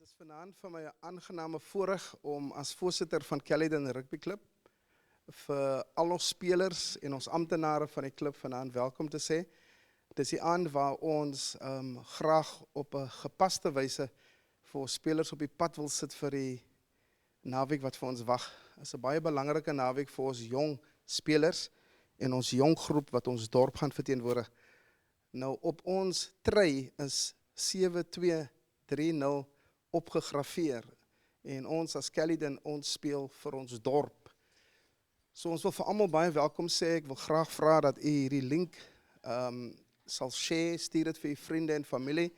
Dit is vanaand vir my 'n aangename voorreg om as voorsitter van Caledon Rugby Club vir al ons spelers en ons amptenare van die klub vanaand welkom te sê. Dit is die aand waar ons graag op 'n gepaste wyse vir ons spelers op die pad wil sit vir die naweek wat vir ons wag. Dit is 'n baie belangrike naweek vir ons jong spelers en ons jong groep wat ons dorp gaan verteenwoordig. Nou op ons try is 7230 opgegraveer en ons as Caledon, ons speel vir ons dorp. So ons wil vir almal baie welkom sê. Ek wil graag vra dat u hierdie link sal share, stuur dit vir u vriende en familie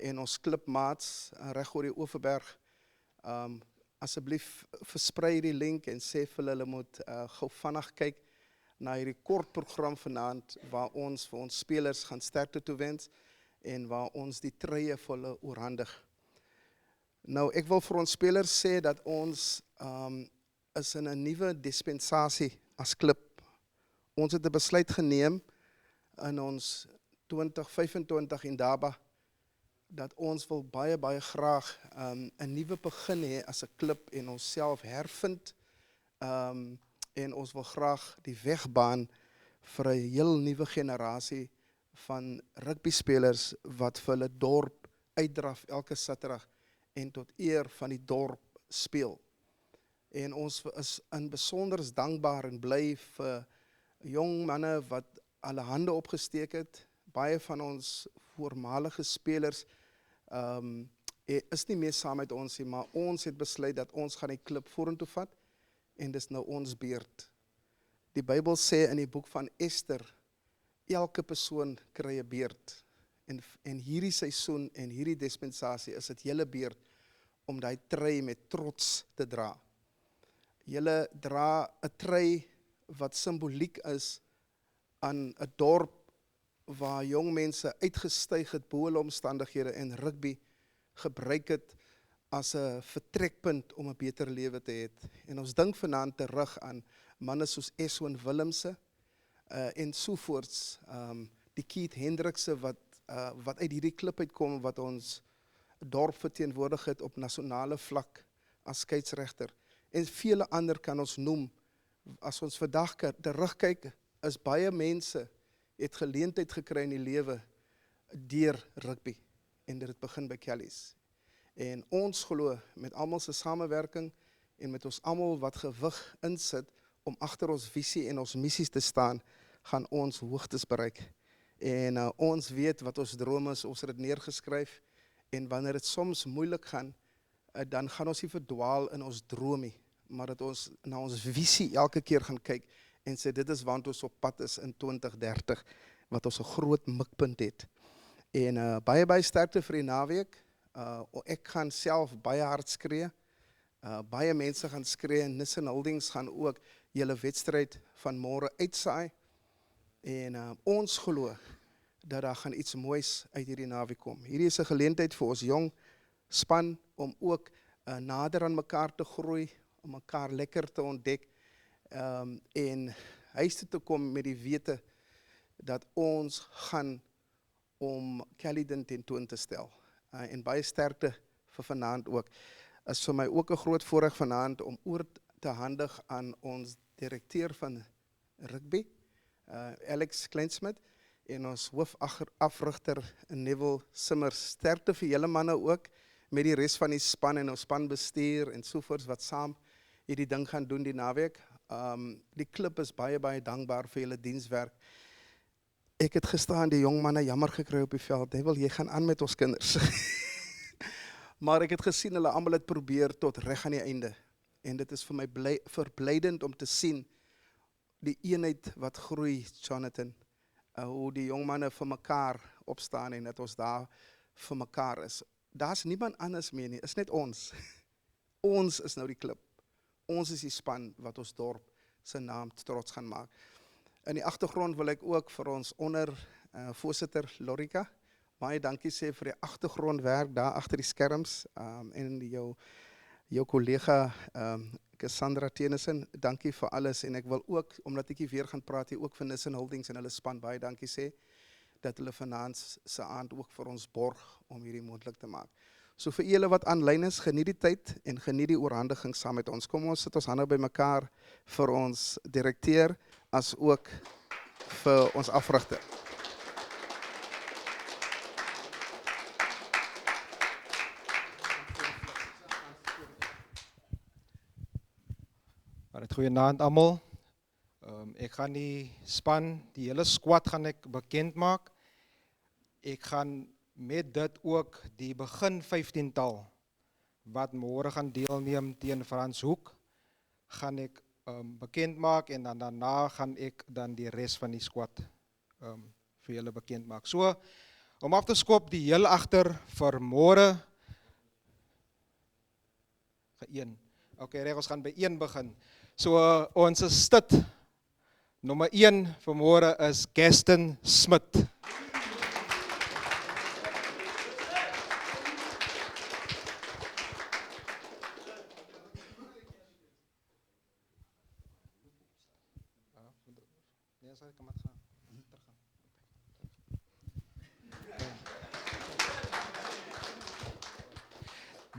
en ons klipmaats reg oor die Overberg. Asseblief versprei die link en sê vir hulle moet gou vinnig kyk na hierdie kort program vanaand waar ons vir ons spelers gaan sterkte toewens en waar ons die treye vir hulle oorhandig. Nou, ek wil vir ons spelers sê dat ons is in 'n nuwe dispensasie as klub. Ons het 'n besluit geneem in ons 2025 Indaba dat ons wil baie graag 'n nuwe begin hê as 'n klub en onsself hervind en ons wil graag die weg baan vir 'n heel nuwe generasie van rugby spelers wat vir hulle dorp uitdraf elke Saterdag en tot eer van die dorp speel. En ons is in besonder dankbaar en bly vir jong manne wat alle hande opgesteek het. Baie van ons voormalige spelers is nie meer saam met ons nie, maar ons het besluit dat ons gaan die klub vorentoe vat en dis nou ons beurt. Die Bybel sê in die boek van Ester, elke persoon kry 'n beurt. En hierdie seisoen en hierdie dispensasie is dit julle beurt om daai trui met trots te dra. Julle dra 'n trui wat simboliek is aan 'n dorp waar jong mense uitgestyg het bo hulle omstandighede en rugby gebruik het as 'n vertrekpunt om 'n beter lewe te hê. En ons dink vanaand terug aan manne soos Eswin Willemse en sovoorts, die Keith Hendrikse wat uit hierdie klip uitkom wat ons dorp verteenwoordig het op nasionale vlak as skeieregter. En vele ander kan ons noem. As ons vandag terugkyk, is baie mense het geleentheid gekry in die lewe deur rugby en dit het begin by Kellies. En ons glo met almal se samewerking en met ons almal wat gewig insit om agter ons visie en ons missies te staan, gaan ons hoogtes bereik. En ons weet wat ons droom is, ons het dit neergeskryf en wanneer dit soms moeilik gaan, dan gaan ons nie verdwaal in ons droom nie, maar dat ons na ons visie elke keer gaan kyk en sê dit is want ons op pad is in 2030, wat ons 'n groot mikpunt het. En baie sterkte vir die naweek. Ek gaan self baie hard skree. Baie mense gaan skree en Nissen Holdings gaan ook julle wedstryd van môre uitsaai. En ons glo dat daar gaan iets moois uit hierdie naweek kom. Hierdie is 'n geleentheid vir ons jong span om ook nader aan mekaar te groei, om mekaar lekker te ontdek en huis toe te kom met die wete dat ons gaan om Caledon tentoon te stel. En baie sterkte vir vanaand ook. Is vir my ook 'n groot voorreg vanaand om oor te handig aan ons direkteur van rugby, Alex Kleinsmid, en ons hoofafrigter Neville Simmers. Sterkte vir julle manne ook met die res van die span en ons spanbestuur en sovoorts wat saam hierdie ding gaan doen die naweek. Die klub is baie dankbaar vir julle dienswerk. Ek het gestaan die jong manne jammer gekry op die veld. Hy wil jy gaan aan met ons kinders. Maar ek het gesien hulle almal het probeer tot reg aan die einde. En dit is vir my verblydend om te sien die eenheid wat groei, Jonathan. Hoe die jong manne vir mekaar opstaan en dat ons daar vir mekaar is. Daar's niemand anders meer nie, is net ons. Ons is nou die klub. Ons is die span wat ons dorp se naam trots gaan maak. In die agtergrond wil ek ook vir ons voorsitter Lorika baie dankie sê vir die agtergrondwerk daar agter die skerms en jou kollega Cassandra Tennyson, dankie vir alles en ek wil ook, omdat ek hier weer gaan praat, hier ook vir Nissen Holdings en hulle span baie dankie sê dat hulle vanaand se aand ook vir ons borg om hierdie moontlik te maak. So vir julle wat aanlyn is, geniet die tyd en geniet die oorhandiging saam met ons. Kom ons sit ons hande bymekaar vir ons direkteur as ook vir ons afrigter. Goeienaand almal. Ek gaan die span, die hele squad gaan ek bekend maak. Ek gaan met dit ook die begin 15-tal wat môre gaan deelneem teen Franshoek, gaan ek bekend maak en dan daarna gaan ek dan die res van die squad vir julle bekend maak. So, om af te skop die heel agter vir môre. Okay, reg, ons gaan by 1 begin. So, ons stit nommer 1 vir môre is Gaston Smit.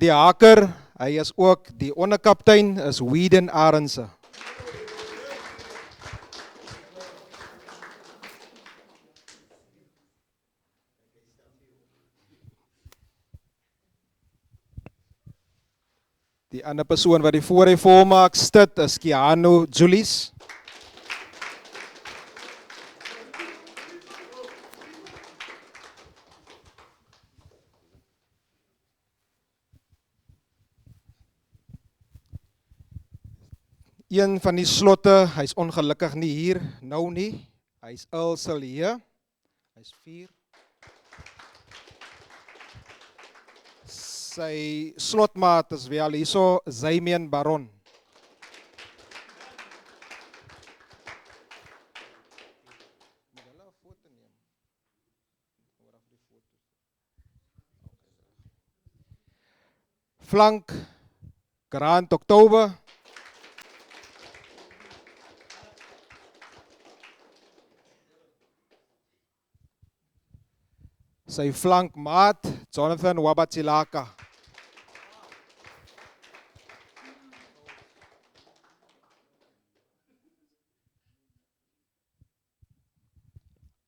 Die haker, hy is ook die onderkaptein, is Whedon Arendse. Die ander persoon wat die voorry volmaak stit is Keanu Julies. Een van die slotte, hy's ongelukkig nie hier, nou nie. Hy's Earl Silje. Hy's 4. Sy slotmaat is wel hierso, Zaymian Baron. Flank, Grant Oktober. Sy flankmaat, Jonathan Wabatsilaka.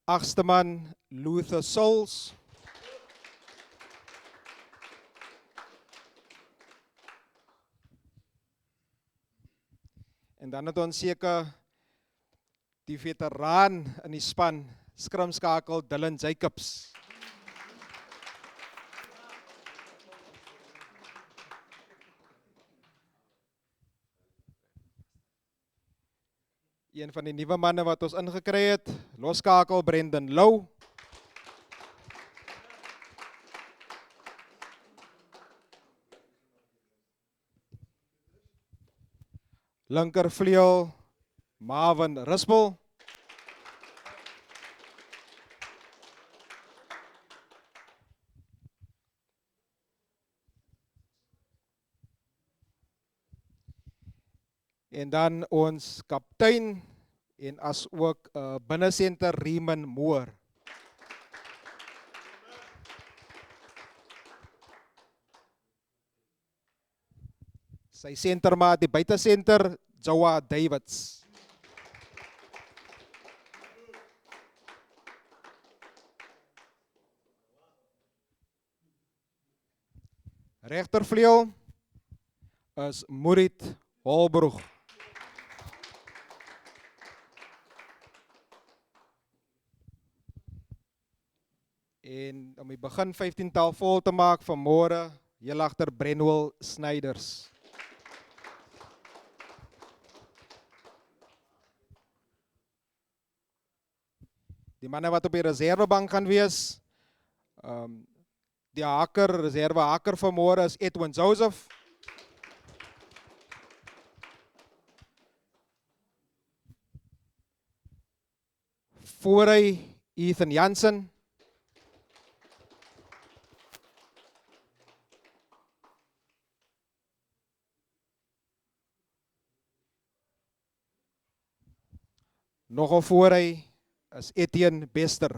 Agste man, Luther Souls. En dan het ons seker die veteraan in die span, skrimskakel Dylan Jacobs. Een van die nuwe manne wat ons ingekry het, loskakel Brendan Lou. Linkervleuel Marvin Rispel. En dan ons kaptein en as ook binnesenter Riemann Moore. Sy sentermaat, die buitesenter, Joa Davids. Regtervleuel is Murit Holbroek. En om die begin 15-tal vol te maak van môre, heel agter Brenwell Snyders. Die manne wat op die reservebank gaan wees, die haker, reserve haker van môre is Edwin Joseph. Voorry Ethan Jansen. Nogal voorry is Etienne Bester.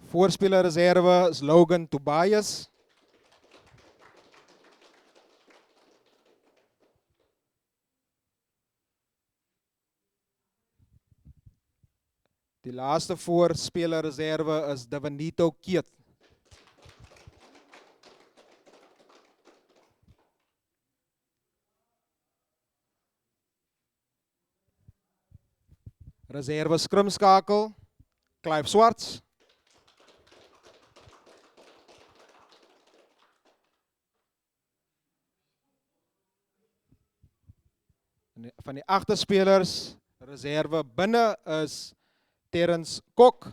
Voorspeler reserve is Logan Tobias. Die laaste voorspeler reserve is Devanito Keet. Reserve skrimskakel Clive Swarts. Van die agterspelers reserve binne is Terrence Kok.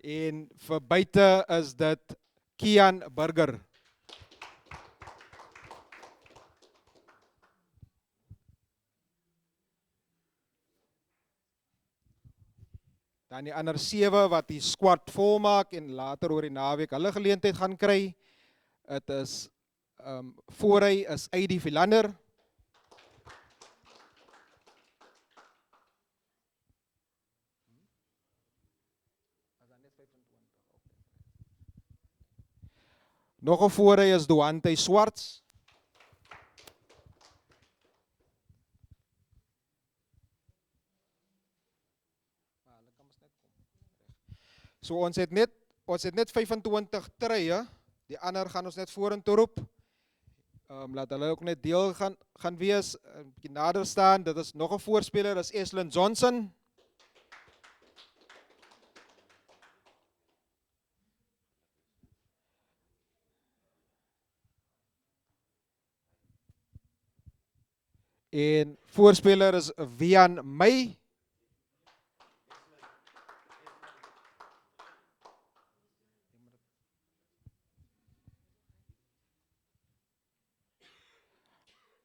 En vir buite is dit Kian Burger. Dan die ander 7 wat die squad volmaak en later oor die naweek hulle geleentheid gaan kry. Dit is voor hy is Heidi Philander. Nog 'n voor hy is Duante Swarts. So ons het net 25 treye. Die ander gaan ons net vorentoe roep. Laat hulle ook net deel gaan wees, 'n bietjie nader staan. Dit is nog 'n voorspeler, is Eslyn Johnson. En voorspeler is Wian May.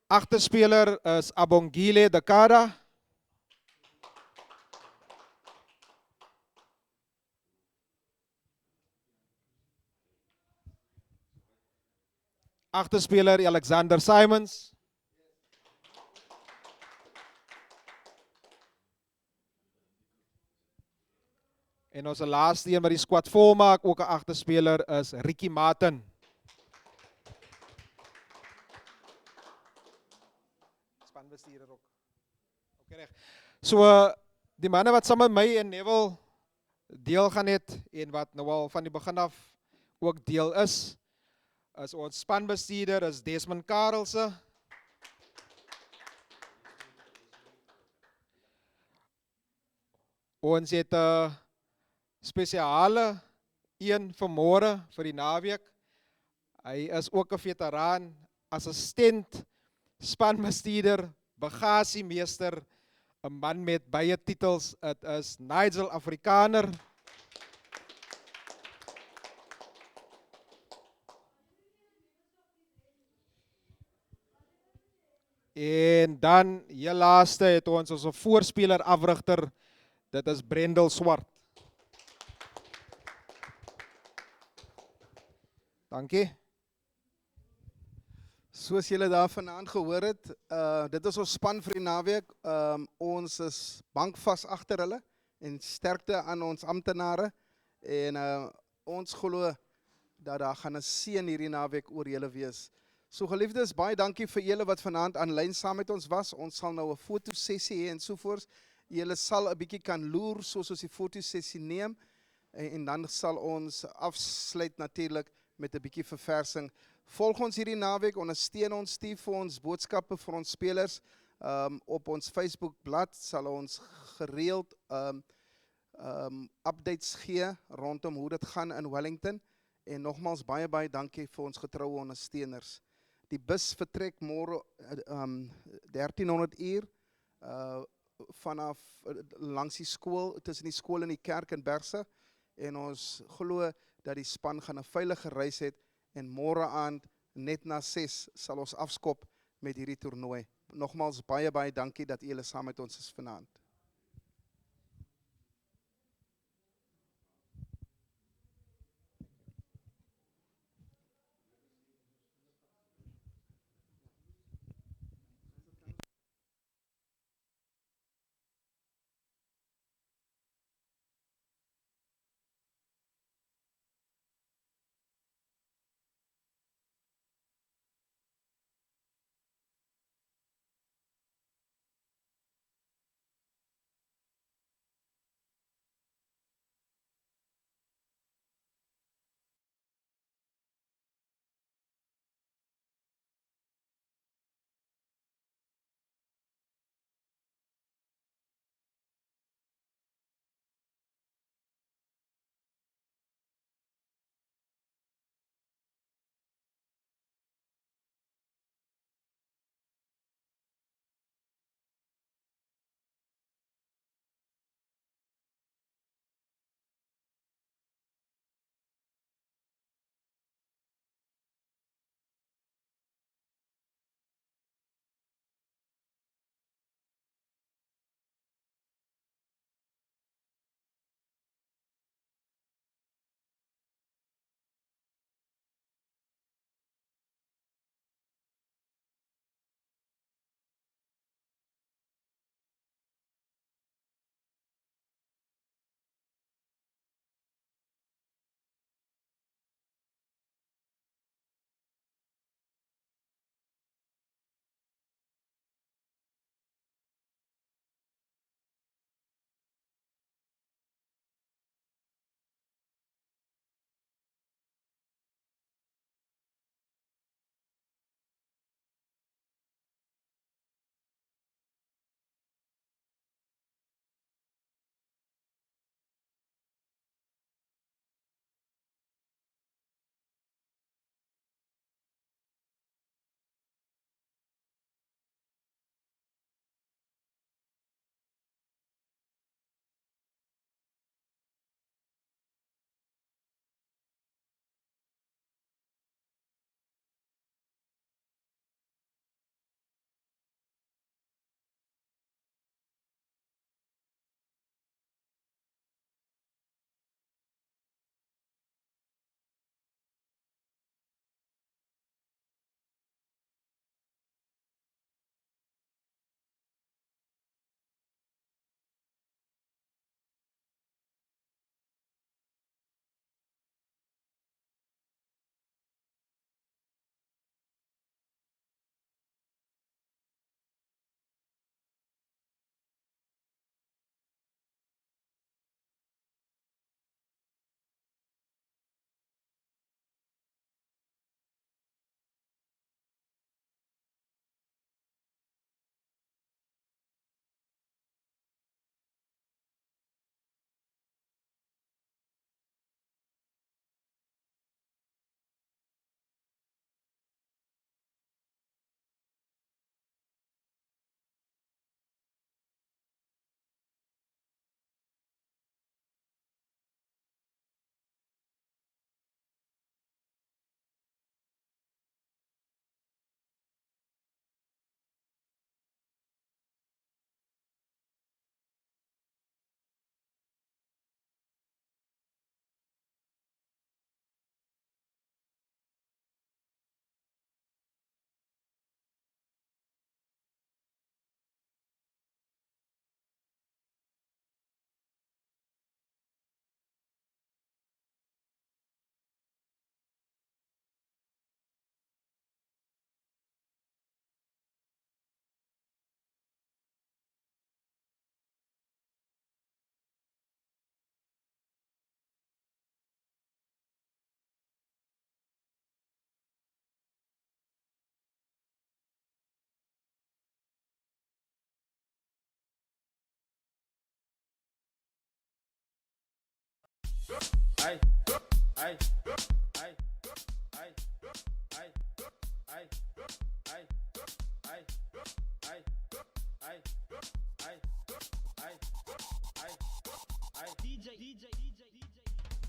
Agterspeler is Abongile Dakara. Agterspeler Alexander Simons. En ons laaste een wat die squad volmaak, ook 'n agterspeler is Ricky Martin. Spanbestuurder ook. Okay, reg. So die manne wat saam met my en Neville deel gaan het en wat nou al van die begin af ook deel is ons spanbestuurder is Desmond Karelse. Ons het 'n spesiale een vanmôre vir die naweek. Hy is ook 'n veteraan, assistent, spanbestuurder, bagasiemeester, 'n man met baie titels. Dit is Nigel Afrikaner. En dan heel laaste het ons 'n voorspeler afrigter. Dit is Brendel Swart. Dankie. Soos julle daar vanaand gehoor het, dit is ons span vir die naweek. Ons is bankvas agter hulle en sterkte aan ons amptenare en ons glo dat daar gaan 'n seën hierdie naweek oor julle wees. So geliefdes, baie dankie vir julle wat vanaand aanlyn saam met ons was. Ons sal nou 'n fotosessie hê en sovoorts. Julle sal 'n bietjie kan loer soos ons die fotosessie neem en dan sal ons afsluit natuurlik met 'n bietjie verversing. Volg ons hierdie naweek, ondersteun ons, stuur vir ons boodskappe vir ons spelers. Op ons Facebook blad sal ons gereeld updates gee rondom hoe dit gaan in Wellington. En nogmaals baie dankie vir ons getroue ondersteuners. Die bus vertrek môre 1300 uur vanaf langs die skool, tussen die skool en die kerk in Bergse. En ons glo dat die span gaan 'n veilige reis het en môre aand net na 6 sal ons afskop met hierdie toernooi. Nogmaals baie dankie dat julle saam met ons is vanaand.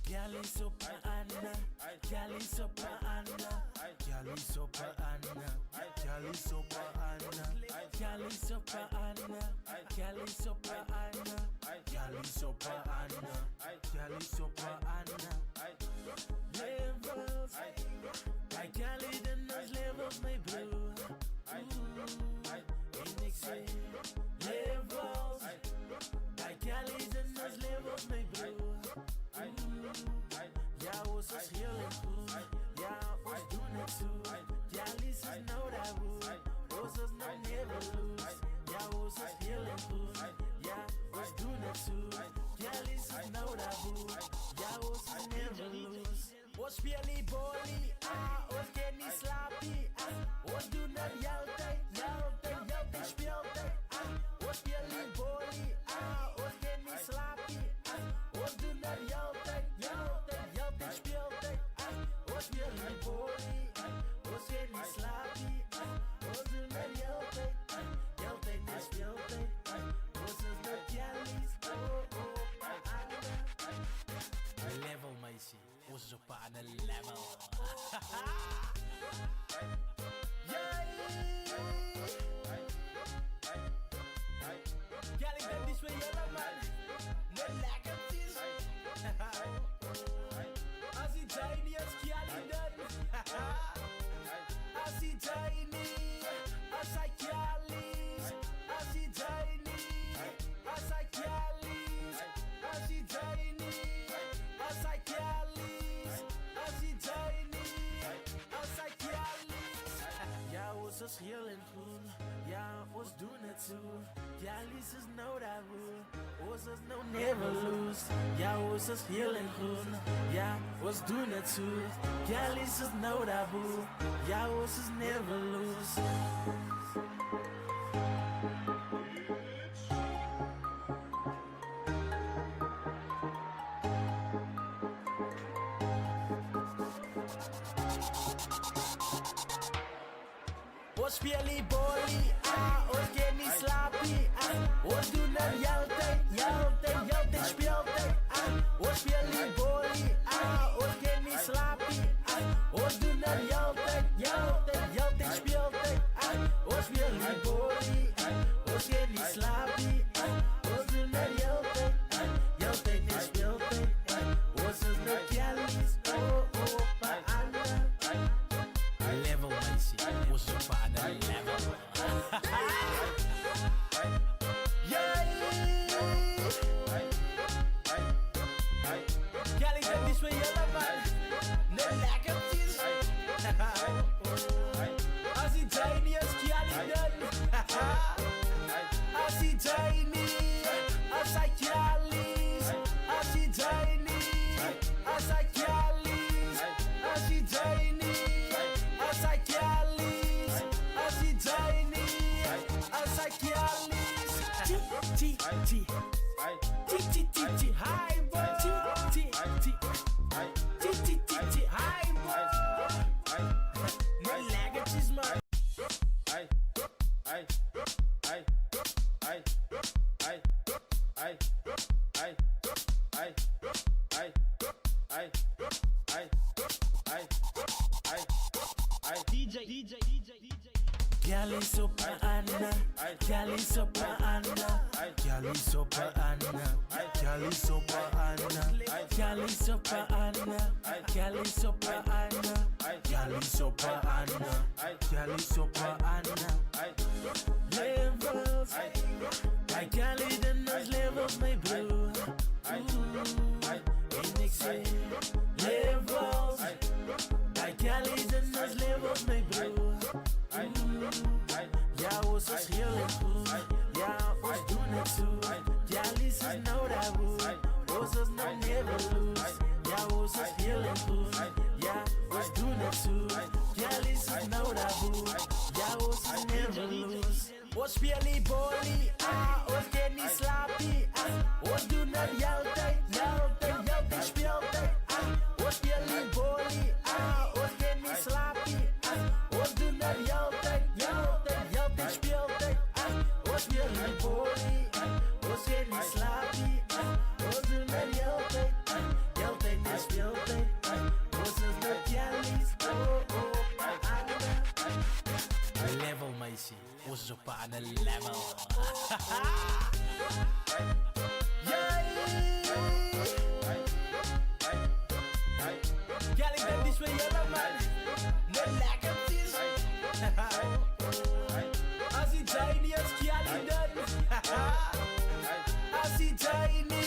Galley sopa Anna, galley sopa Anna, galley sopa Anna, galley sopa Anna, galley sopa Anna, galley sopa Anna, galley sopa Anna, galley sopa Anna. Levels, bij galley dan als levels mee broer. En ik zeg levels, bij galley dan als levels mee broer. Ja, ons is heel en goed. Ja, ons doen het zo. Ja, Lies is nou dat woord. Ons is nou never lose. Ja, ons is heel en goed. Ja, ons doen het zo. Ja, Lies is nou dat woord. Ja, ons is never lose. Ons speel die bolie. Ons kan niet slapen. Ons doen het altijd. Altijd speeltijd. Ons speel die bolie. Ons kan niet slapen. Ons doen het altijd. Altijd speeltijd. Ons speel die bolie. Ons kan niet slapen. Ons doen het altijd. Altijd en speeltijd. Ons is de jellies. Level, meisje. Ons is op een level. Ja, ik ben die twee jelle man. Net lekker is. Als die tiny als Kiali dan. Als die tiny. Als hij Kiali's. Als die tiny. Als hij Kiali's. Als die tiny. Als hij Kiali's. Als die tiny. Als hij Kiali's. Ja, ons is heel en groen. Ja, ons doen het zo. Ja, Lies is nou dat woord. Ons is nou never lose. Ja, ons is heel en groen. Ja, ons doen het zo. Ja, Lies is nou dat woord. Ja, ons is never lose. Ons speel die bolie, ons kan niet slapen. Ons doen het altijd speeltijd. Ons speel die bolie, ons kan niet slapen. Ons doen het altijd speeltijd. Ons speel die bolie, ons kan niet slapen. Ons doen het altijd en speeltijd. Ons is de jellies, pa Anna. Level, meisje, ons is op een level. Kijk, dat is voor jullie man. Net lekker is. Als die tiny als Kiali dan. Als die tiny. Als hij Kiali's. Als die tiny. Als hij Kiali's. Als die tiny. Als hij Kiali's. Als die tiny. Als hij Kiali's. Hi boy. Hi boy. Net lekkertjes man. Galley sopa Anna, galley sopa Anna, galley sopa Anna, galley sopa Anna, galley sopa Anna, galley sopa Anna, galley sopa Anna, galley sopa Anna. Levels, bij galley dan als levels mee broer. En ik zeg levels, bij galley dan als levels mee broer. Ja, ons is heel en goed. Ja, ons doen het zo. Ja, Lies is nou dat woord. Ons is nou never lose. Ja, ons is heel en goed. Ja, ons doen het zo. Ja, Lies is nou dat woord. Ja, ons is never lose. Ons speel die bolie. Ons kan niet slapen. Ons doen het altijd speeltijd. die body, ons geen nie slaapie. Ons doen het heeltyd net speeltyd. Ons is net jellies, level meisie, ons is op 'n ander level. Girl, ik ben niet meer jullie man, net lekker tis. Als die tiny is girl dan, als die tiny,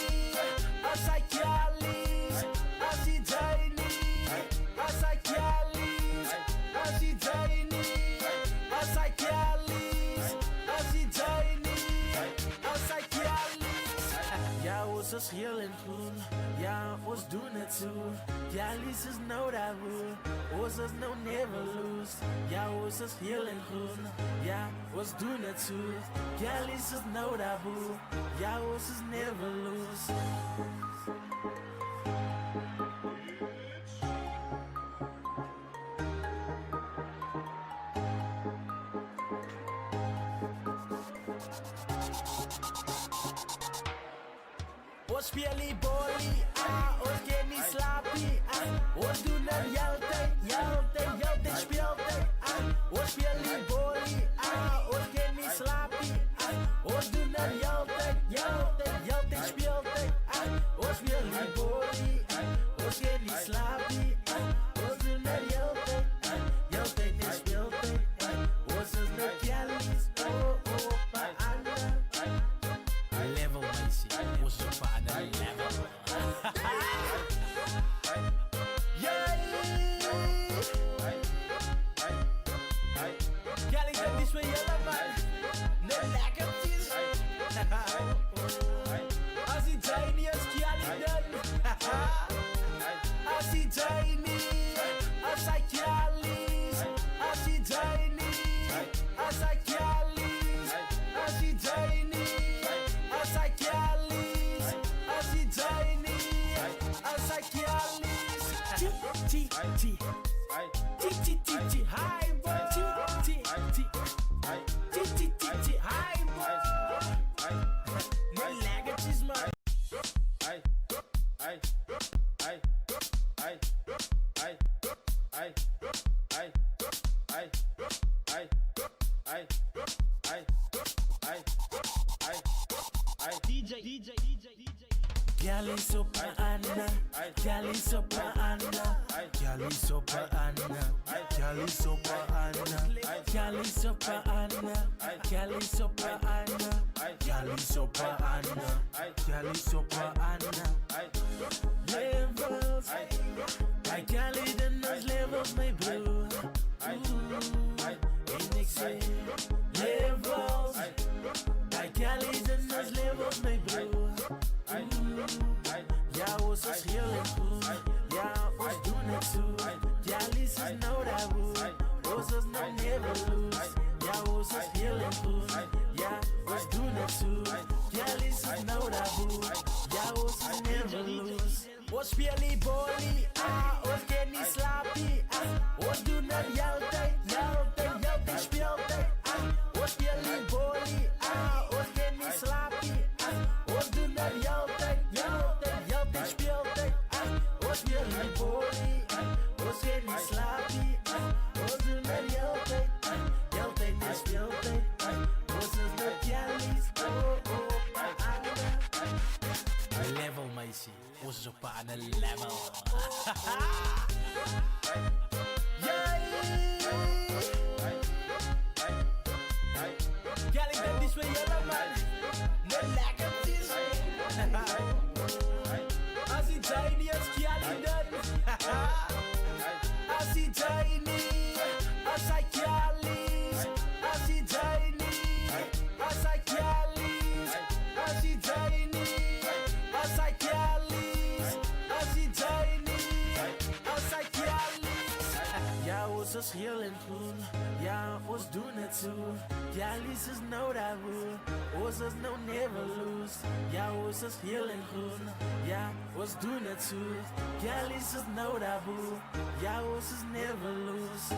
als hij girl is, als die tiny, als hij girl is, als die tiny, als hij girl is, als die tiny, als hij girl is. Ja, ons is heel en groen, ja, ons doen het zo. Ja, Lies is nou daar woe, ons is nou never lose. Ja, ons is heel en groen, ja, ons doen het zo. Ja, Lies is nou daar woe, ja, ons is never lose. Ons speel die bolie, ons geen nie slaapie, ons doen het heeltyd speeltyd, ons speel die bolie, ons geen nie slaapie, ons doen het heeltyd speeltyd, ons speel die bolie, ons geen nie slaapie, ons doen het heeltyd net speeltyd, ons is net jellies, level meisie, ons is op 'n ander level. Girl, ik ben niet meer jullie man, net lekker tis. Als die tiny is girl dan, als die tiny, als hij girl is, als die tiny, als hij girl is, als die tiny, als hij girl is, als die tiny, als hij girl is. Hi boy, hi boy. No legacies man. Girl is op a Anna, girl is op a Anna, girl is op a Anna, girl is op a Anna, girl is op a Anna, girl is op a Anna, girl is op a Anna, girl is op a Anna. Levels, I can't lead in those levels, my bro. En ik zeg levels, I can't lead in those levels, my bro. Ja, ons is heel en goed. Ja, ons doen het zo. Ja, Lies is nou daar woe. Ons is nou never lose. Ja, ons is heel en goed. Ja, ons doen het zo. Ja, Lies is nou daar woe. Ja, ons is never lose. Ons speel die bolie, ons geen nie slaapie. Ons doen het heeltyd speeltyd. Ons speel die bolie, ons geen nie slaapie. Ons doen het heeltyd speeltyd. Ons speel die bolie, ons geen nie slaapie. Ons doen het heeltyd net speeltyd. Ons is net jellies, level meisie, ons is op 'n ander level. Girl, ik ben niet meer jullie man, net lekker tis. Als die tiny is girl dan, als die tiny, als hij girl is, als die tiny, als hij girl is, als die tiny, als hij girl is, als die tiny, als hij girl is. Ja, ons is heel en groen, ja, ons doen het zo. Ja, Lies is nou daar woe, ons is nou never lose. Ja, ons is heel en groen, ja, ons doen het zo. Ja, Lies is nou daar woe, ja, ons is never lose.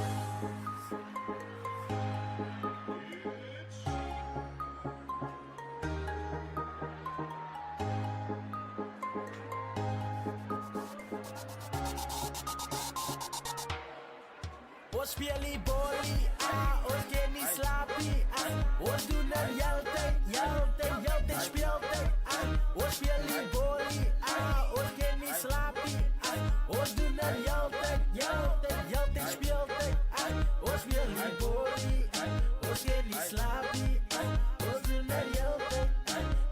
Ons speel die bollie, ons ken nie slaapie, ons doen dit heeltyd speeltyd, ons speel die bollie, ons ken nie slaapie, ons doen dit heeltyd speeltyd, ons speel die bollie, ons ken nie slaapie, ons doen dit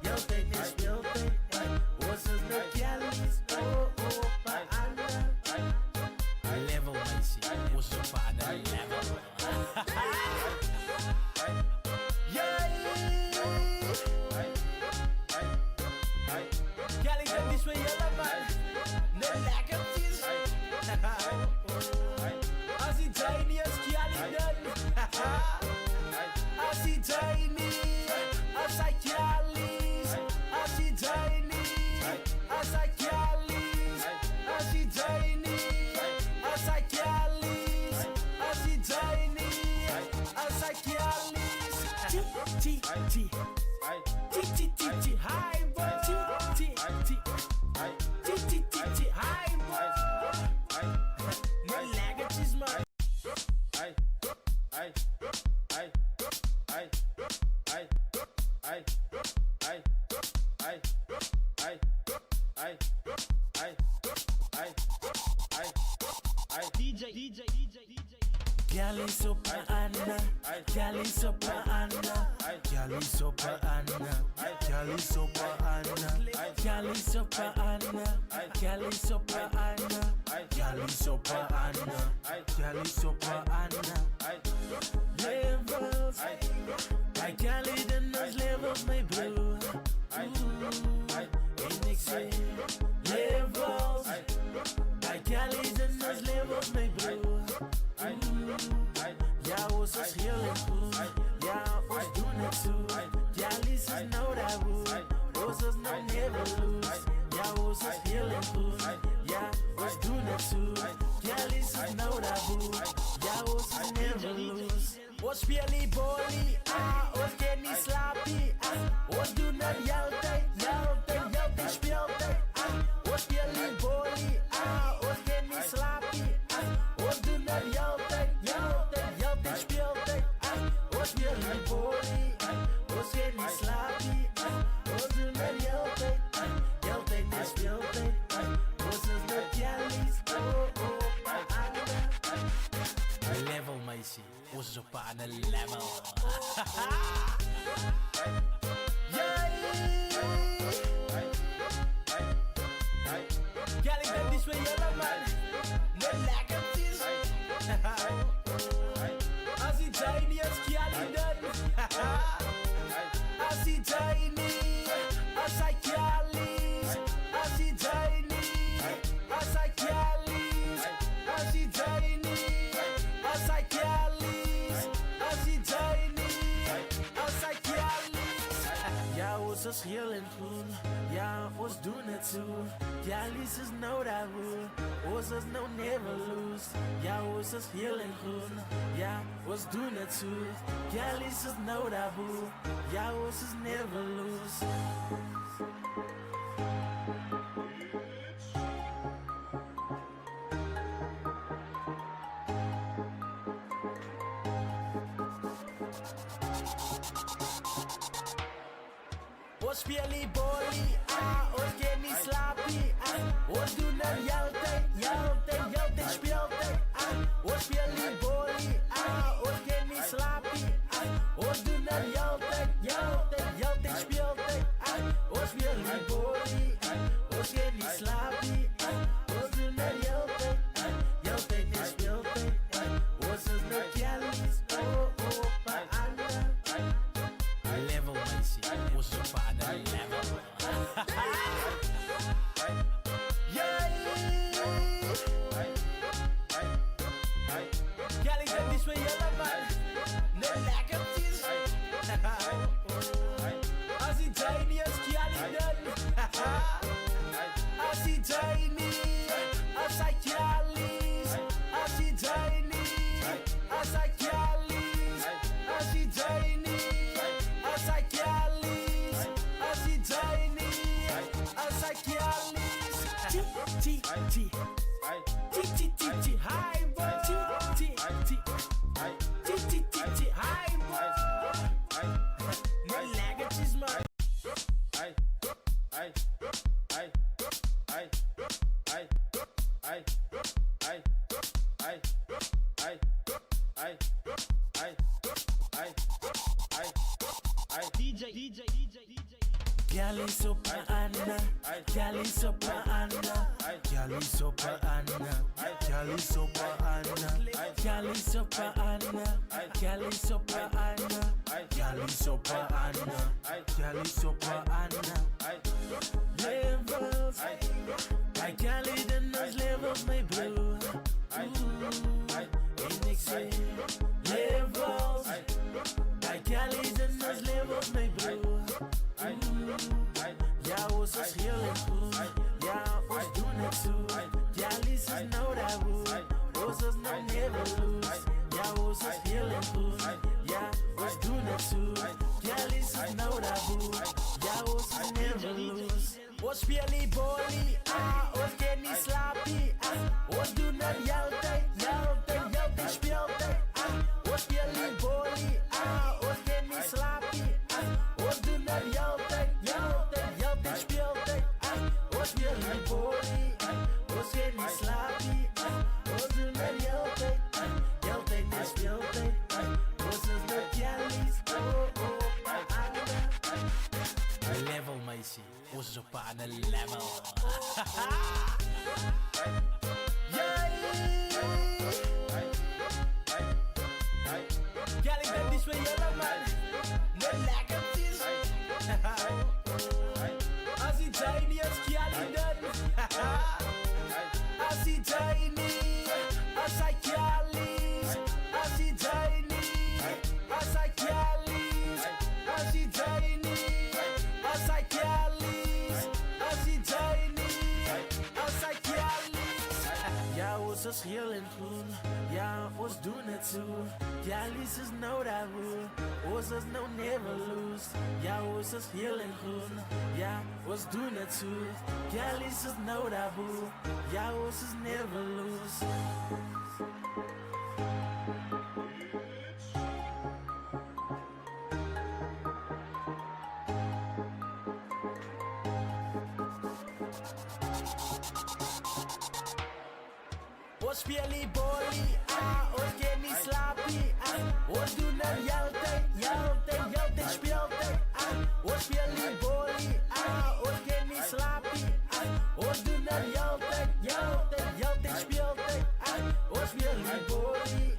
heeltyd speeltyd, ons is nou kellies, pa Anna. Level meisie, ons is op 'n ander level. Kelly, dit is vir julle man. Net lekkertjies. As die Janie is Kelly dan. As die Janie, as hy Kelly's, as die Janie, as hy Kelly's, as die Janie, as hy Kelly's, as die Janie, as hy Kelly's. Hi boy, hi boy. Net lekkertjies man. Kelly sopa Anna, Kelly sopa Anna, Kelly sopa Anna, Kelly sopa Anna, Kelly sopa Anna, Kelly sopa Anna, Kelly sopa Anna, Kelly sopa Anna. Levels, bij Kelly dan als levels mijn broer. En ik zeg levels, bij Kelly dan als levels mijn broer. Ja, ons is heel erg goed. Ja, ons doen het zo. Ja, Lies is nou dat woord. Ons is nou never lose. Ja, ons is heel erg goed. Ja, ons doen het zo. Ja, Lies is nou dat woord. Ja, ons is never lose. Ons speel die bollie, ons ken niet slaapie. Ons doen het heeltyd speeltyd. Ons speel die bollie, ons ken niet slaapie. Ons doen het heeltyd speeltyd. Ons speel die bollie, ons ken niet slaapie. Ons doen het heeltyd speeltyd. Ons is de Kelly's, pa Anna. Level meisie, ons is op 'n ander level. Kelly, dit is vir julle man. Net lekkertjies. As die Janie is Kelly dan. As die Janie, as hy Kelly's, as die Janie, as hy Kelly's, as die Janie, as hy Kelly's, as die Janie, as hy Kelly's. Ja, ons is heel en groen. Ja, ons doen het zo. Kelly's is nou dat woord. Ons is nou never lose. Ja, ons is heel en groen. Ja, ons doen het zo. Kelly's is nou dat woord. Ja, ons is never lose. Ons speel die bollie, ons ken nie slaapie. Ons doen dit heeltyd speeltyd. Ons speel die bollie, ons ken nie slaapie. Ons doen dit heeltyd speeltyd. Ons speel die bollie, ons ken nie slaapie. Ons doen dit heeltyd speeltyd. Ons is nou Kelly's, pa Anna. Level meisie, ons is op 'n ander level. Kelly, dit is vir julle man. Net lekkertjies. As die Janie is Kelly dan. As die Janie, as hy Kelly's, as die Janie, as hy Kelly's, as die Janie, as hy Kelly's, as die Janie, as hy Kelly's. Hi boy, Gyal is op 'n ander, gyal is op 'n ander, gyal is op 'n ander, gyal is op 'n ander, gyal is op 'n ander, gyal is op 'n ander, gyal is op 'n ander, gyal is op 'n ander. Levels, my gyal in those levels, my bro. En ik zeg levels, my gyal in those levels, my bro. Ja, ons is heel en goed. Ja, ons doen het zo. Ja, Lies is nou dat woe. Ons is nou never lose. Ja, ons is heel en goed. Ja, ons doen het zo. Ja, Lies is nou dat woe. Ja, ons is never lose. Ons speel die bolie. Ons kan niet slapen. Ons doen het altijd. Altijd speeltijd. Ons speel die bolie. Ons kan niet slapen. Ons doen het altijd. Altijd speeltijd. Ons speel die bolie. Ons kan niet slapen. Ons doen het altijd. Altijd speeltijd. Ons is de jellies. Level, meisje. Ons is op een ander level. Ja, ik ben niet zo jelle, man. Net lekker is. Als die tiny als Kiali dan. Als die tiny, als hij Kiali's. Als die tiny, als hij Kiali's. Als die tiny, als hij Kiali's. Als die tiny, als hij Kiali's. Ja, ons is heel en groen. Ja, ons doen het zo. Ja, Lies is nou dat woe. Ons is nou never lose. Ja, ons is heel en groen. Ja, ons doen het zo. Ja, Lies is nou dat woe. Ja, ons is never lose. Ons speel die bolie, ons kan niet slapen. Ons doen het altijd speeltijd. Ons speel die bolie, ons kan niet slapen. Ons doen het altijd speeltijd. Ons speel die bolie,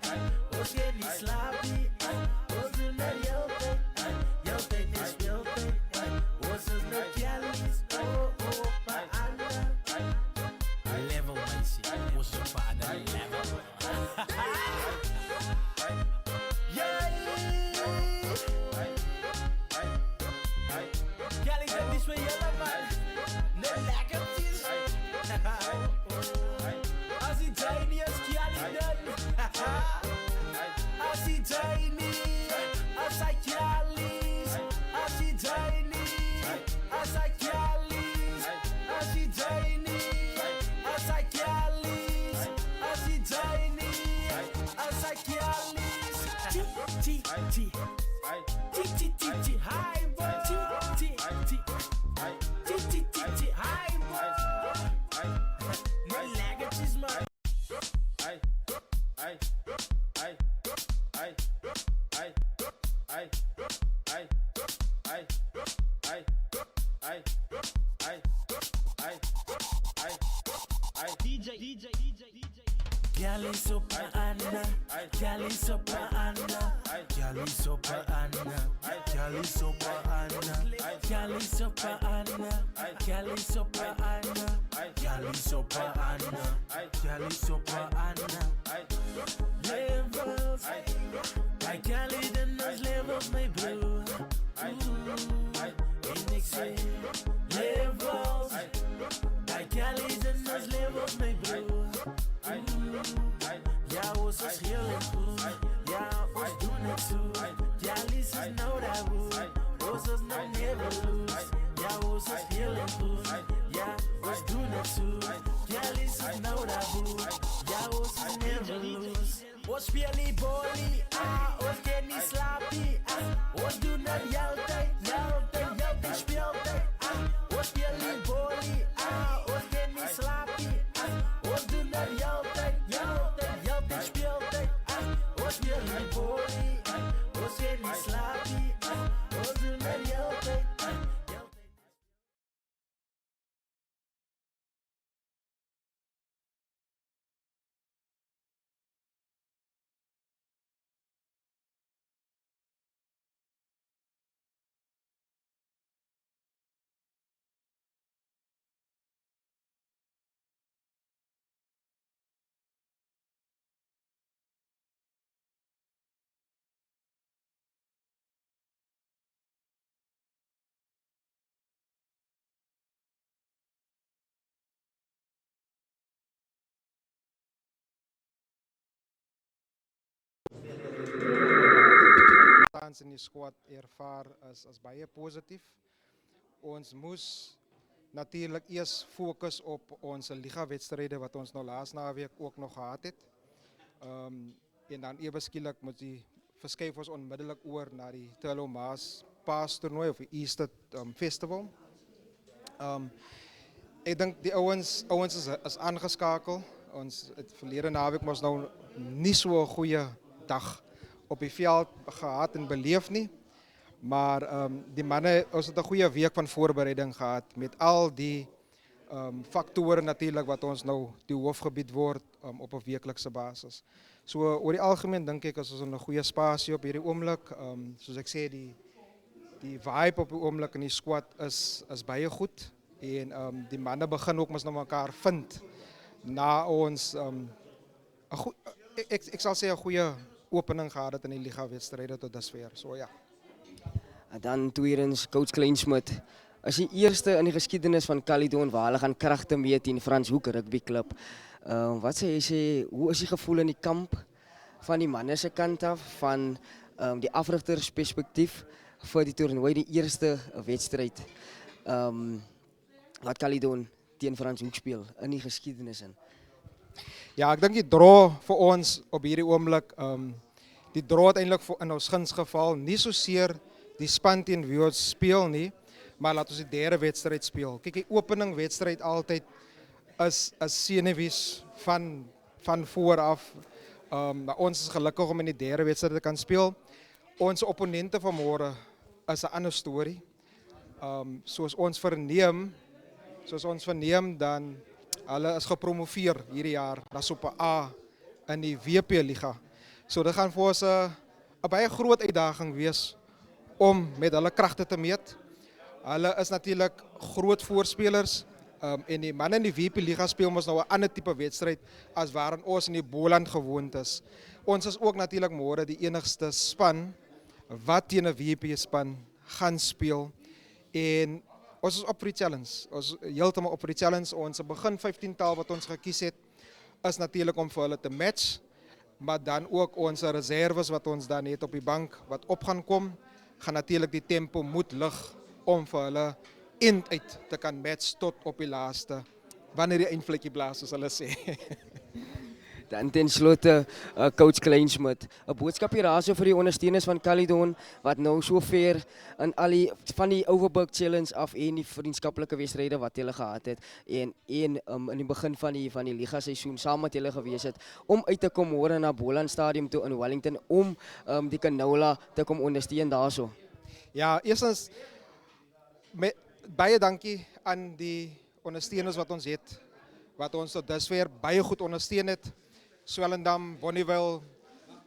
ons kan niet slapen. Ons doen het altijd speeltijd. Ons is de jellies, pa ander. Level, meisje, ons is op een ander level. Ja, ik ben niet zo jelle, man. Net lekker is. Als die tiny als Kiali dan. Als die tiny, als hij Kiali's. Als die tiny, als hij Kiali's. Als die tiny, als hij Kiali's. Als die tiny, als hij Kiali's. Hi, boy. Hi, boy. Net lekkertjes, man. Gyal is op 'n ander, gyal is op 'n ander, gyal is op 'n ander, gyal is op 'n ander, gyal is op 'n ander, gyal is op 'n ander, gyal is op 'n ander, gyal is op 'n ander. Levels, my gyal in those levels, my bro. En ik zeg levels, my gyal in those levels, my bro. Ja, ons is heel en goed. Ja, ons doen het zo. Ja, Lies is nou dat woe. Ons is nou never lose. Ja, ons is heel en goed. Ja, ons doen het zo. Ja, Lies is nou dat woe. Ja, ons is never lose. Ons speel die bolie. Ons kan niet slapen. Ons doen het altijd speeltijd. Ons speel die bolie. Ons kan niet slapen. Ons doen het altijd speeltijd. Ons speel die bolie. Ons kan niet slapen. Ons doen het altijd. tans in die squad ervaar as baie positief. Ons moes natuurlijk eers fokus op onze liga-wedstrijden wat ons nou laatst naweek ook nog gehad het. En dan ewe skielik moet die verskuif ons onmiddellik oor na die Turlo Maas Paastoernooi of die Easter Festival. Ek dink die ouens is aangeskakel. Ons het verlede naweek mos nou nie so 'n goeie dag op die veld gehad en beleef nie. Maar die manne, ons het 'n goeie week van voorbereiding gehad met al die faktore natuurlik wat ons nou die hoofgebied word op 'n weeklikse basis. So oor die algemeen dink ek is ons in 'n goeie spasie op hierdie oomblik. Soos ek sê, die vibe op die oomblik in die squad is baie goed en die manne begin ook mos nou mekaar vind na ons ek sal sê 'n goeie opening gehad het in die liga wedstryde tot dusver. So ja. En dan tweedens coach Kleinsmid. Is die eerste in die geskiedenis van Caledon waar hulle gaan kragte meet teen Franshoek rugbyklub. Wat sê jy, hoe is die gevoel in die kamp van die manne se kant af van die afrigtersperspektief vir die toernooi, die eerste wedstryd wat Caledon teen Franshoek speel in die geskiedenis in? Ja, ek dink die draw vir ons op hierdie oomblik, die draw het eintlik in ons guns geval, nie soseer die span teen wie ons speel nie, maar laat ons die derde wedstryd speel. Kyk, die opening wedstryd altyd is senuwees van vooraf. Maar ons is gelukkig om in die derde wedstryd te kan speel. Ons opponente van môre is 'n ander storie. Soos ons verneem dan hulle is gepromoveer hierdie jaar na Super A in die WP Liga. So dit gaan vir ons 'n baie groot uitdaging wees om met hulle kragte te meet. Hulle is natuurlik groot voorspelers en die manne in die WP Liga speel ons nou 'n ander tipe wedstryd as waarin ons in die Boland gewoond is. Ons is ook natuurlik môre die enigste span wat teen 'n WP span gaan speel en ons is op vir die challenge. Ons heeltemal op vir die challenge. Ons begin 15-tal wat ons gekies het is natuurlik om vir hulle te match, maar dan ook ons reserves wat ons dan het op die bank wat op gaan kom, gaan natuurlik die tempo moet lig om vir hulle uit te kan match tot op die laaste, wanneer die eindvlekkie blaas, soos hulle sê. Dan ten slotte, coach Kleinsmid, 'n boodskap hier daarso vir die ondersteuners van Caledon wat nou so ver in van die Overberg Challenge af en die vriendskaplike wedstryde wat hulle gehad het en in die begin van die liga seisoen saam met hulle gewees het om uit te kom môre na Boland Stadium toe in Wellington om die canola te kom ondersteun daarso. Ja, eerstens baie dankie aan die ondersteuners wat ons het, wat ons tot dusver baie goed ondersteun het. Swellendam, Bonnieville,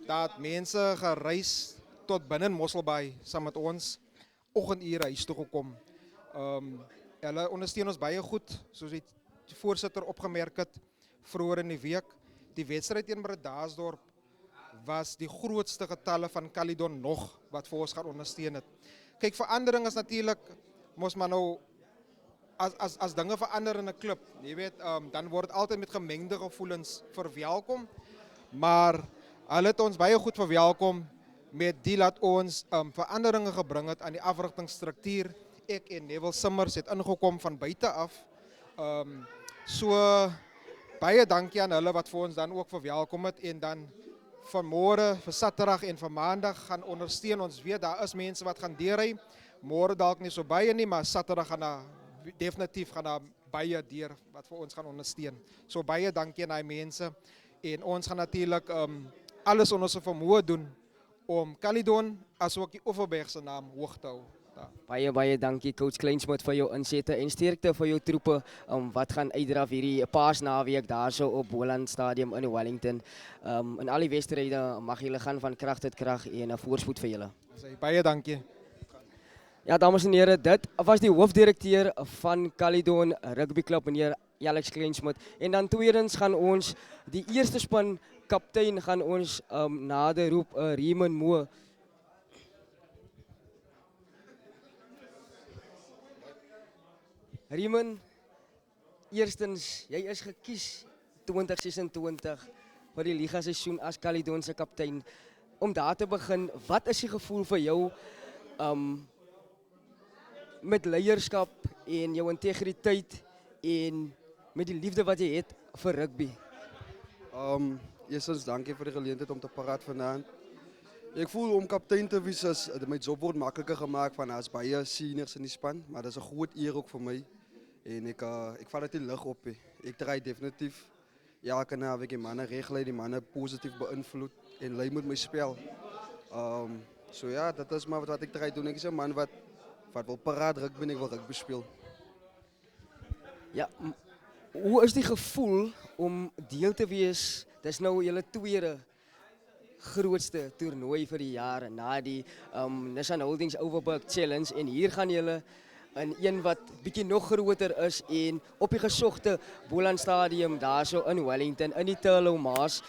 daar het mense gereis tot binne Mosselbaai saam met ons oggendure huis toe gekom. Hulle ondersteun ons baie goed, soos die voorsitter opgemerk het vroeër in die week. Die wedstryd teen Bredasdorp was die grootste getalle van Caledon nog wat vir ons gaan ondersteun het. Kyk, verandering is natuurlik mos maar nou as dinge verander in 'n klub, jy weet, dan word altyd met gemengde gevoelens verwelkom, maar hulle het ons baie goed verwelkom met die laat ons veranderinge gebring het aan die afrigtingsstruktuur. Ek en Neville Simmers het ingekom van buite af. So baie dankie aan hulle wat vir ons dan ook verwelkom het en dan van môre vir Saterdag en vir Maandag gaan ondersteun. Ons weet daar is mense wat gaan deurry. Môre dalk nie so baie nie, maar Saterdag gaan definitief baie deur wat vir ons gaan ondersteun. So baie dankie aan daai mense en ons gaan natuurlik alles in ons vermoë doen om Caledon as ook die Overberg se naam hoog te hou. Baie dankie coach Kleinsmid vir jou insette en sterkte vir jou troepe wat gaan uitdraf hierdie Paasnaweek daarso op Boland Stadium in Wellington. In al die wedstryde mag julle gaan van krag tot krag en 'n voorspoed vir julle. Baie dankie. Ja, dames en here, dit was die hoofdirekteur van Caledon Rugby Club, meneer Alex Kleinsmid. En dan tweedens gaan ons die eerste span kaptein gaan ons nader roep, Raymond Moore. Raymond, eerstens, jy is gekies 2026 vir die liga seisoen as Caledon se kaptein. om daar te begin, wat is die gevoel vir jou met leierskap en jou integriteit en met die liefde wat jy het vir rugby? Eerstens, dankie vir die geleentheid om te praat vanaand. Ik voel om kapitein te wees, mijn job wordt makkelijker gemaakt van als baie seniors in die span, maar dat is een goed eer ook voor mij. En ik val het in lucht op. Ik draai definitief elke naweek die mannen regelen, die mannen positief beïnvloed en lei met mijn spel. So ja, dat is maar wat ik draai doen. Ik is een man wat wil paraat rugby en ik wil rugby spelen. Ja, hoe is die gevoel om deel te wees? Dis nou julle tweede grootste toernooi vir die jaar na die Nissan Holdings Overberg Challenge en hier gaan julle in een wat bietjie nog groter is en op die gesogte Boland Stadium daarso in Wellington in die Turlough Maas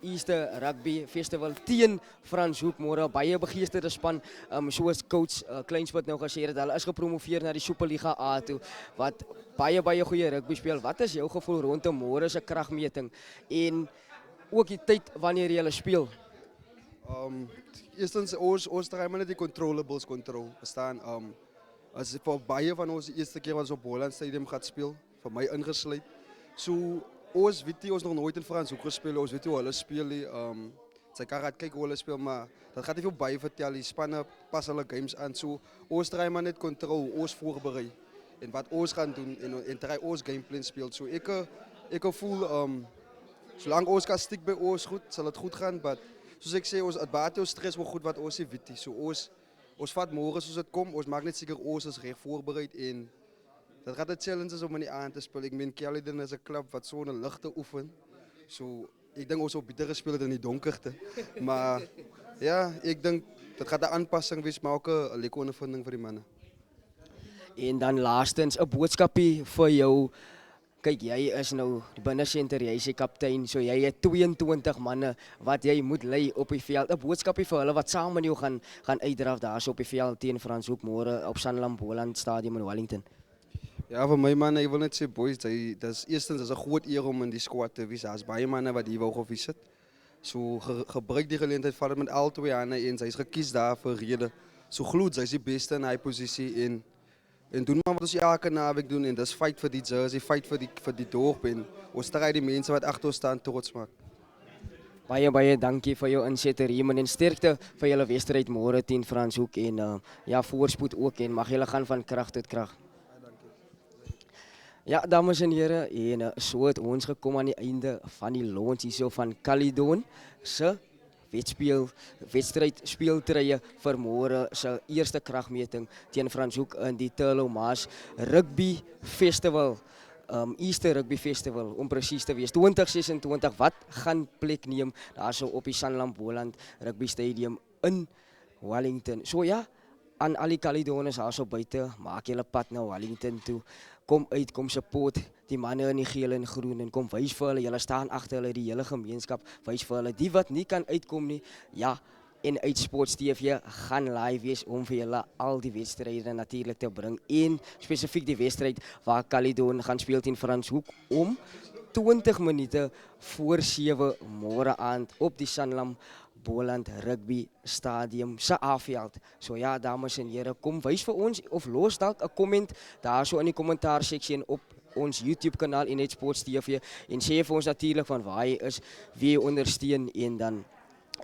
Easter Rugby Festival teen Franshoek môre baie begeesterde span soos coach Kleinsmit nou gesê het hulle is gepromoveer na die Superliga A toe wat baie goeie rugby speel. Wat is jou gevoel rondom môre se kragmeting en ook die tyd wanneer jy hulle speel? Eerstens, ons draai maar net die controllables verstaan. As vir baie van ons die eerste keer wat ons op Boland Stadium gaat speel, vir my ingesluit. So, ons weet ons nog nooit in Franshoek gespeel, ons weet hoe hulle speel. Sy kan gaan kyk hoe hulle speel, maar dat gaat nie veel baie vertel. Die spanne pas hulle games aan. So, ons draai maar net control, ons voorberei. En wat ons gaan doen en draai ons gameplan speel. So, ek voel, zolang ons kan stick by ons goed, sal het goed gaan. Maar soos ek sê, het baat ons stress wel goed wat ons nie weet. So, ons vat môre soos dit kom, ons maak net seker ons is reg voorbereid en dat gaat 'n challenge is om in die aand te speel. Ek meen Caledon is 'n klub wat so 'n ligte oefen. So ek dink ons op beter gespeel het in die donkerte. Maar ja, ek dink dit gaat 'n aanpassing wees, maar ook 'n lekker ondervinding vir die manne. En dan laastens 'n boodskapie vir jou. Kyk, jy is nou die binnensenter, jy is die kaptein, so jy het 22 manne wat jy moet lei op die veld. 'n Boodskapie vir hulle wat saam met jou gaan uitdraf daarso op die veld teen Franshoek môre op Sanlam Boland Stadium in Wellington. Ja, vir my manne, ek wil net sê boys, dis eerstens is 'n groot eer om in die squad te wees. Daar's baie manne wat hier wou gewees het. So gebruik die geleentheid vat dit met al twee hande en sy's gekies daar vir rede. So gloed, sy's die beste in hy posisie en doen maar wat ons elke naweek doen en dis fight vir die jersey, fight vir die dorp en ons stry die mense wat agter ons staan trots maak. Baie dankie vir jou insette Riemann en sterkte vir julle wedstryd môre teen Franshoek en ja, voorspoed ook en mag julle gaan van krag tot krag. Ja, dames en here, en so het ons gekom aan die einde van die launch hierso van Caledon se wedstryd speeltrye vir môre se eerste kragmeting teen Franshoek in die Turlough Maas Rugby Festival. Easter Rugby Festival om presies te wees 2026 wat gaan plek neem daarso op die Sanlam Boland Rugby Stadium in Wellington. So ja, aan al die Caledonians daarso buite, maak julle pad na Wellington toe. Kom uit, kom support die manne in die geel en groen en kom wys vir hulle, julle staan agter hulle, die hele gemeenskap, wys vir hulle, die wat nie kan uitkom nie, ja, en uit Sports TV gaan live wees om vir julle al die wedstryde natuurlik te bring en spesifiek die wedstryd waar Caledon gaan speel teen Franshoek om 20 minute voor 7 môre aand op die Sanlam Boland Rugby Stadium se A-veld. So ja, dames en here, kom wys vir ons of los dalk 'n komment daarso in die kommentaarseksie op ons YouTube kanaal en net Sports TV en sê vir ons natuurlik van waar jy is, wie jy ondersteun en dan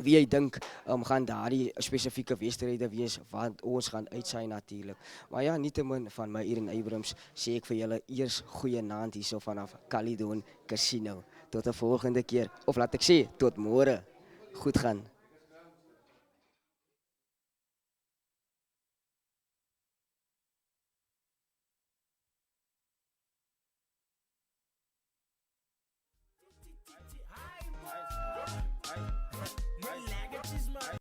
wie jy dink gaan daardie spesifieke wedstryde wees wat ons gaan uitsaai natuurlik. Maar ja, nietemin van my Eden Abrams sê ek vir julle eers goeie naand hierso vanaf Caledon Casino. Tot 'n volgende keer of laat ek sê tot môre. Goed gaan. Mijn lekker is maar.